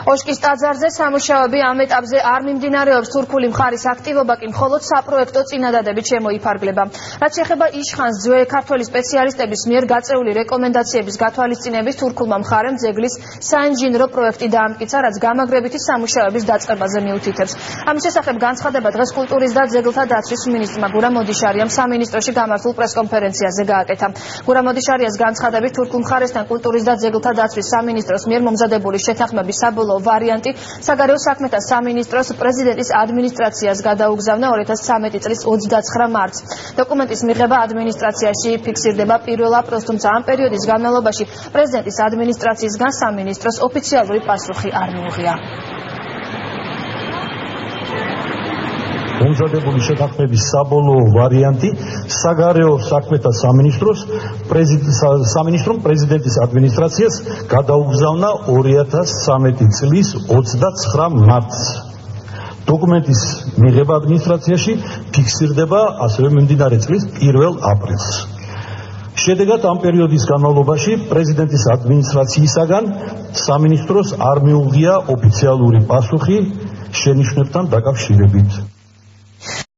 ოშკის ტაძარზე სამუშაოები ამ ეტაპზე არ მიმდინარეობს, თურქული მხარის აქტივობა კი მხოლოდ საპროექტო წინადადებით შემოიფარგლება. რაც შეეხება იშხანს, ძველი ქართველი სპეციალისტების მიერ გაწეული რეკომენდაციების გათვალისწინებით თურქულმა მხარემ ძეგლის საინჟინრო პროექტი დაამტკიცა, რაც გამაგრებითი სამუშაოების დაწყებაზე მიუთითებს. ამის შესახებ განცხადება დღეს კულტურის და ძეგლთა დაცვის მინისტრმა გურამ ოდიშარიამ სამინისტროში გამართულ პრესკონფერენციაზე გააკეთა. გურამ ოდიშარიას განცხადებით თურქულ მხარესთან კულტურის და ძეგლთა დაცვის სამინისტროს მიერ მომზადებული შეთანხმების საბოლოო ვარიანტი საგარეო საქმეთა სამინისტროს პრეზიდენტის ადმინისტრაციას გადაუგზავნა 2013 წლის 29 მარტს. დოკუმენტის მიღება ადმინისტრაციაში ფიქსირდება 1 აპრილს, თუმცა ამ პერიოდის განმავლობაში პრეზიდენტის ადმინისტრაციისგან სამინისტროს ოფიციალური პასუხი არ მიუღია. მომზადებული შეთანხმების საბოლოო ვარიანტი საგარეო საქმეთა სამინისტრომ პრეზიდენტის ადმინისტრაციას გადაუგზავნა 2013 წლის 29 მარტს. დოკუმენტის მიღება ადმინისტრაციაში ფიქსირდება ასევე მიმდინარე წლის 1 აპრილს. შედეგად ამ პერიოდის განმავლობაში პრეზიდენტის ადმინისტრაციისაგან სამინისტროს არ მიუღია ოფიციალური პასუხი შენიშვნებთან დაკავშირებით.